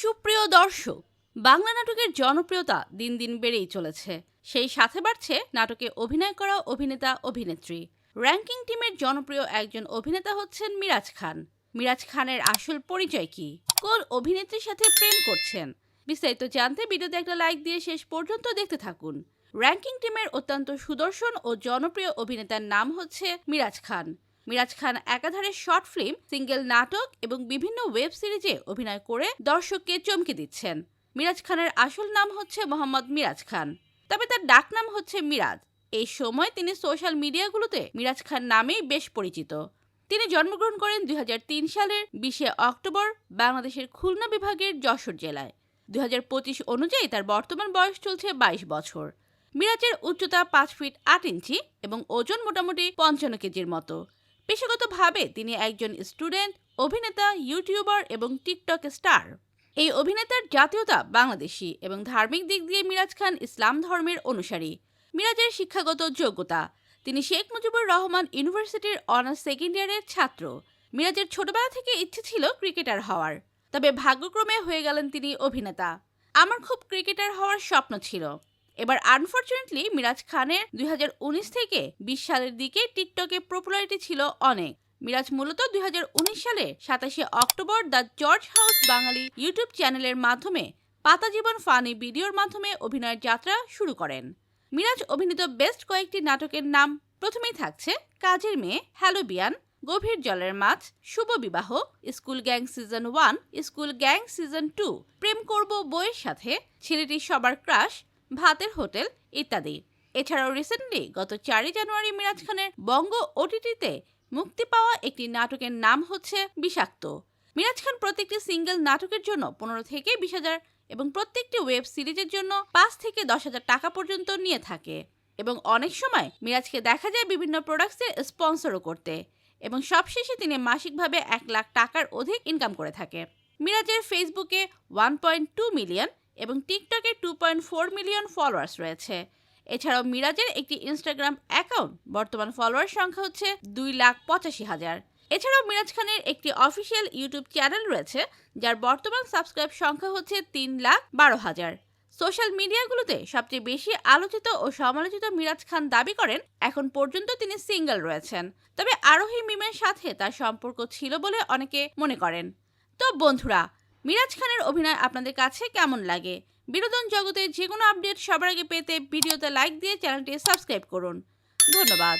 সুপ্রিয় দর্শক, বাংলা নাটকের জনপ্রিয়তা দিন দিন বেড়েই চলেছে। সেই সাথে বাড়ছে নাটকে অভিনয় করা অভিনেতা অভিনেত্রী। র্যাঙ্কিং টিমের জনপ্রিয় একজন অভিনেতা হচ্ছেন মিরাজ খান। মিরাজ খানের আসল পরিচয় কি? কোন অভিনেত্রীর সাথে প্রেম করছেন? বিস্তারিত জানতে ভিডিওতে একটা লাইক দিয়ে শেষ পর্যন্ত দেখতে থাকুন। র্যাঙ্কিং টিমের অত্যন্ত সুদর্শন ও জনপ্রিয় অভিনেতার নাম হচ্ছে মিরাজ খান। মিরাজ খান একাধারে শর্ট ফিল্ম, সিঙ্গেল নাটক এবং বিভিন্ন ওয়েব সিরিজে অভিনয় করে দর্শককে চমকে দিচ্ছেন। মিরাজ খানের আসল নাম হচ্ছে মোহাম্মদ মিরাজ খান, তবে তার ডাকনাম হচ্ছে মিরাজ। এই সময় তিনি সোশ্যাল মিডিয়াগুলোতে মিরাজ খান নামেই বেশ পরিচিত। তিনি জন্মগ্রহণ করেন 2003 সালের 20 অক্টোবর বাংলাদেশের খুলনা বিভাগের যশোর জেলায়। 2025 অনুযায়ী তার বর্তমান বয়স চলছে 22 বছর। মিরাজের উচ্চতা 5 ফিট 8 ইঞ্চি এবং ওজন মোটামুটি 55 কেজির মতো। পেশাগতভাবে তিনি একজন স্টুডেন্ট, অভিনেতা, ইউটিউবার এবং টিকটক স্টার। এই অভিনেতার জাতীয়তা বাংলাদেশি এবং ধার্মিক দিক দিয়ে মিরাজ খান ইসলাম ধর্মের অনুসারী। মিরাজের শিক্ষাগত যোগ্যতা: তিনি শেখ মুজিবুর রহমান ইউনিভার্সিটির অনার্স সেকেন্ড ইয়ারের ছাত্র। মিরাজের ছোটবেলা থেকে ইচ্ছে ছিল ক্রিকেটার হওয়ার, তবে ভাগ্যক্রমে হয়ে গেলেন তিনি অভিনেতা। আমার খুব ক্রিকেটার হওয়ার স্বপ্ন ছিল। এবার আনফরচুনেটলি মিরাজ খানের 2019 থেকে 20 সালের দিকে টিকটকে পপুলারিটি ছিল অনেক। মিরাজ মূলত 2019 সালে 27 October the George house Bangali YouTube চ্যানেলের মাধ্যমে পাতা জীবন ফানি ভিডিওর মাধ্যমে অভিনয়ের যাত্রা শুরু করেন। মিরাজ অভিনীত বেস্ট কয়েকটি নাটকের নাম প্রথমেই থাকছে কাজের মেয়ে, হ্যালো বিয়ান, গভীর জলের মাছ, শুভ বিবাহ, school gang season 1, school gang season 2, প্রেম করব বইয়ের সাথে, ছেলেটি সবার ক্রাশ, ভাতের হোটেল ইত্যাদি। এছাড়াও রিসেন্টলি গত 4 জানুয়ারি মিরাজ খানের বঙ্গ ওটিটিতে মুক্তি পাওয়া একটি নাটকের নাম হচ্ছে বিষাক্ত। মিরাজ খান প্রত্যেকটি সিঙ্গেল নাটকের জন্য 15 থেকে 20,000 এবং প্রত্যেকটি ওয়েব সিরিজের জন্য 5 থেকে 10,000 টাকা পর্যন্ত নিয়ে থাকে। এবং অনেক সময় মিরাজকে দেখা যায় বিভিন্ন প্রোডাক্টসের স্পন্সরও করতে, এবং সবশেষে তিনি মাসিকভাবে 1 লাখ টাকার অধিক ইনকাম করে থাকে। মিরাজের ফেসবুকে 1.2 মিলিয়ন এবং টিকটকে 2.4 মিলিয়ন ফলোয়ার্স রয়েছে। এছাড়াও মিরাজের একটি ইনস্টাগ্রাম অ্যাকাউন্ট, বর্তমান ফলোয়ার সংখ্যা হচ্ছে 2,85,000। এছাড়াও মিরাজ খানের একটি অফিসিয়াল ইউটিউব চ্যানেল রয়েছে, যার বর্তমান সাবস্ক্রাইব সংখ্যা হচ্ছে 3,12,000। সোশ্যাল মিডিয়াগুলোতে সবচেয়ে বেশি আলোচিত ও সমালোচিত মিরাজ খান দাবি করেন এখন পর্যন্ত তিনি সিঙ্গেল রয়েছেন, তবে আরোহী মিমের সাথে তার সম্পর্ক ছিল বলে অনেকে মনে করেন। তো বন্ধুরা, মিরাজ খানের অভিনয় আপনাদের কাছে কেমন লাগে? বিনোদন জগতের যে কোনো আপডেট সবার আগে পেতে ভিডিওতে লাইক দিয়ে চ্যানেলটি সাবস্ক্রাইব করুন। ধন্যবাদ।